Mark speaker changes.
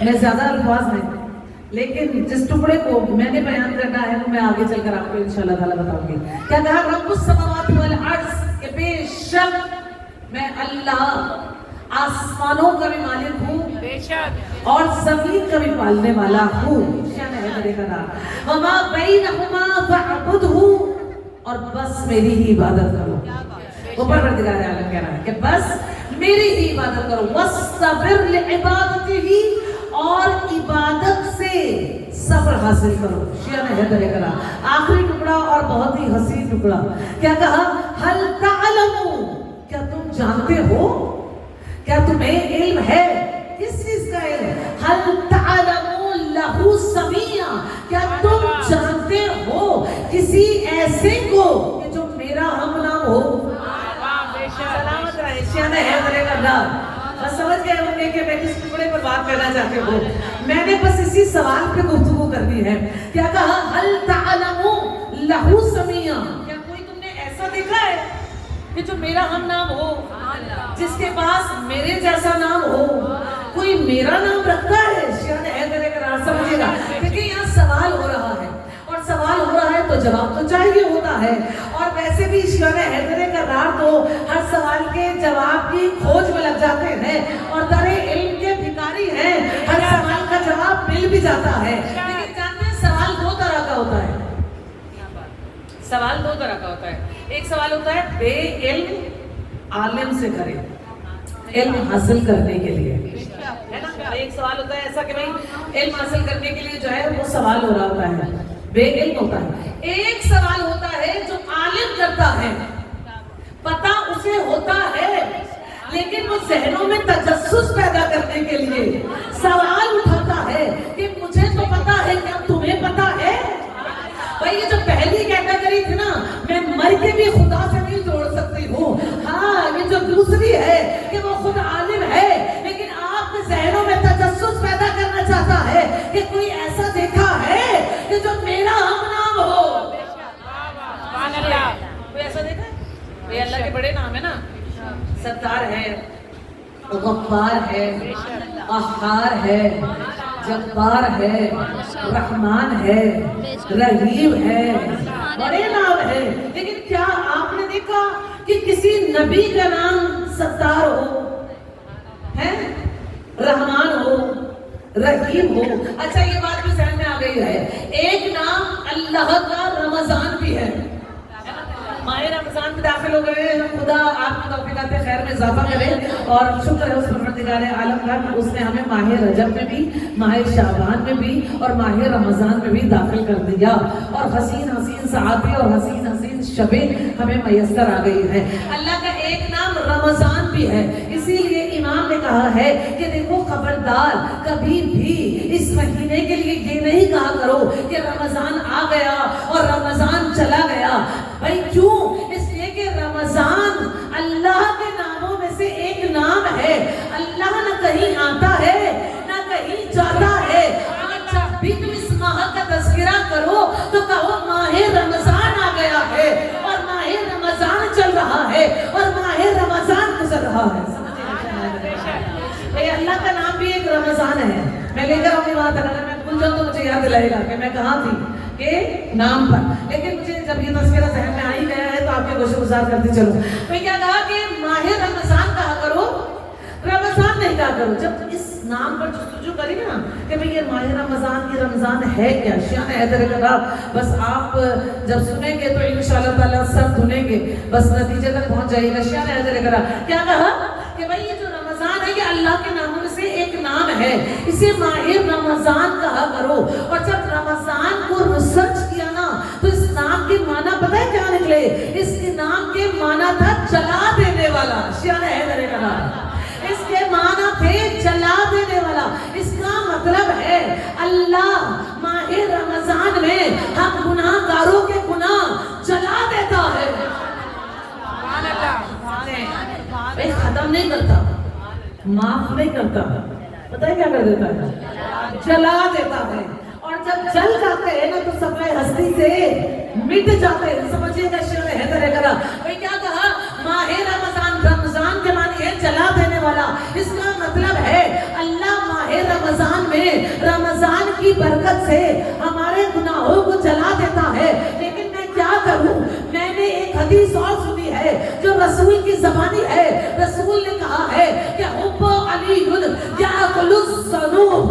Speaker 1: میں زیادہ الفاظ نہیں، لیکن جس ٹکڑے کو میں نے بیان کرنا ہے وہ میں آگے چل کر آپ کو انشاءاللہ تعالیٰ بتاؤں گی. کیا کہا؟ رب السماوات والارض، کہ بے شک میں اللہ آسمانوں کا بھی مالک ہوں
Speaker 2: بے شک
Speaker 1: اور زمین کا بھی پالنے والا ہوں. شان ہے میرے کا نام. وما بینہما فاعبدہ، اور بس میری ہی عبادت کرو. وہ پروردگار عالم کہہ رہا ہے کہ بس میری ہی عبادت کرو. واصطبر لعبادتہ، اور عبادت سے صبر حاصل کرو. شیعہ نے حیدر کرا. آخری ٹکڑا اور بہت ہی حسین ٹکڑا. کیا کہا؟ حل تعلمون، کیا تم جانتے ہو، کیا تمہیں علم ہے؟ کس چیز کا علم؟ حل تعلمون لہو سمیع، کیا تم جانتے ہو کسی ایسے کو کہ جو میرا ہم نام ہو؟ سلامت رہے. شیعہ نے حیدر کرا. بس سمجھ گئے ہوں گے کہ میں کس ٹکڑے پر بات کرنا چاہتی ہوں. میں نے بس اسی سوال پہ گفتگو کرنی ہے. کیا کہا؟ حل تعلمون لہو سمیع، کیا کوئی تم نے ایسا دیکھا ہے کہ جو میرا ہم نام ہو، جس کے پاس میرے جیسا نام ہو؟ کوئی میرا نام رکھتا ہے؟ شیعہ نے حیدر کرا. سمجھے گا کیونکہ یہاں سوال ہو رہا ہے، اور سوال ہو رہا ہے تو جواب تو چاہیے ہوتا ہے. اور ویسے بھی شیعہ نے حیدر کرار تو ہر سوال کے جواب کی کھوج میں لگ جاتے ہیں اور در علم کے بھکاری ہیں. ہر سوال کا جواب مل بھی جاتا ہے. لیکن جانتے ہیں سوال دو طرح کا ہوتا ہے. سوال دو طرح کا ہوتا ہے. ایک سوال ہوتا ہے بے علم عالم سے کرے علم حاصل کرنے کے لیے، ہے نا. ایک سوال ہوتا ہے ایسا کہ بھائی علم حاصل کرنے کے لیے جو ہے وہ سوال ہو رہا ہوتا ہے، بے علم ہوتا ہے. ایک سوال ہوتا ہے جو عالم کرتا ہے، پتہ اسے ہوتا ہے، لیکن وہ ذہنوں میں تجسس پیدا کرنے کے لیے سوال اٹھاتا ہے کہ مجھے تو پتا ہے، کیا تمہیں پتا ہے؟ بھائی یہ جو پہلی کیٹیگری تھی نا، میں مر کے بھی خدا سے نہیں جوڑ سکتی ہوں. ہاں یہ جو دوسری ہے کہ وہ خود عالم ہے لیکن آپ کے ذہنوں میں تجسس پیدا کرنا چاہتا ہے کہ کوئی ایسا دیکھا ہے کہ جو میرا ہم نام ہو. کوئی ایسا دیکھا ہے؟ یہ اللہ کے بڑے نام ہے نا. ستار ہے، غفار ہے، قہار ہے، جبار ہے، رحمان ہے، رحیم ہے، بڑے نام ہے. لیکن کیا آپ نے دیکھا کہ کسی نبی کا نام ستار ہو، ہے رحمان ہو، رحیم ہو؟ اچھا یہ بات بھی ذہن میں آ گئی ہے، ایک نام اللہ کا رمضان بھی ہے. ماہ رمضان میں داخل ہو گئے. خدا آپ کی توفیقات خیر میں اضافہ کرے اور شکر ہے اس پروردگار عالم کا کہ اس نے ہمیں ماہ رجب میں بھی، ماہ شعبان میں بھی اور ماہ رمضان میں بھی داخل کر دیا. اور حسین حسین ساعتیں اور حسین حسین شبیں ہمیں میسر آ گئی ہیں. اللہ کا ایک نام رمضان بھی ہے. اسی لیے امام نے کہا ہے کہ دیکھو خبردار کبھی بھی اس مہینے کے لیے یہ نہیں کہا کرو کہ رمضان آ گیا اور رمضان چلا گیا. بھائی کیوں؟ اس لیے کہ رمضان اللہ کے ناموں میں سے ایک نام ہے. اللہ نہ کہیں آتا ہے نہ کہیں جاتا ہے. جب بھی تم اس ماہ کا تذکرہ کرو تو کہو ماہ رمضان آ گیا ہے اور ماہ رمضان چل رہا ہے اور ماہ رمضان گزر رہا ہے. اللہ کا نام بھی ایک رمضان ہے. میں لے کر اپنی بات اگر میں بھول جاؤں تو مجھے یاد دلائے گا کہ میں کہاں تھی کہ نام پر. لیکن مجھے جب یہ تذکرہ ذہن میں آ ہی گیا ہے تو آپ کے گوشے گزار کرتے چلو. میں کیا کہا کہ ماہ رمضان کہا کرو، رمضان نہیں کہا کرو. جب اس نام پر جستجو کری نا کہ بھئی یہ ماہ رمضان کی رمضان ہے کیا، شیعہ حیدر کرا. بس آپ جب سنیں گے تو انشاءاللہ تعالیٰ سب دھنیں گے، بس نتیجے تک پہنچ جائیے گا. شیعہ حیدر کرا کیا کہا کہ بھئی یہ جو رمضان ہے یہ اللہ کے ناموں میں سے ایک نام ہے، اسے ماہ رمضان کہا کرو. اور جب رمضان کو ریسرچ کیا نا تو اس نام کے معنی پتہ ہے کیا نکلے؟ اس کے نام کے معنی تھا جلا دینے والا. شیعہ حیدر کرا اس کے معنی تھے جلا دینے والا. اس کا مطلب ہے اللہ ماہ رمضان میں ہم گناہ گاروں کے گناہ جلا دیتا ہے. ختم نہیں کرتا، معاف نہیں کرتا، پتہ ہے کیا کر دیتا ہے؟ جلا دیتا ہے. اور جب جل جاتے ہیں نا تو صفحہ ہستی سے مٹ جاتے ہیں. سمجھیے گا شیعہ حیدر کرا بھئی کیا کہا؟ ماہ رمضان، رمضان کے معنی ہے جلا دینے والا. اس کا مطلب ہے اللہ ماہ رمضان برکت سے ہمارے گناہوں کو جلا دیتا ہے. لیکن میں کیا کروں؟ میں نے ایک حدیث اور سنی ہے جو رسول کی زبانی ہے. رسول نے کہا ہے کہ حب علی یاکل الذنوب،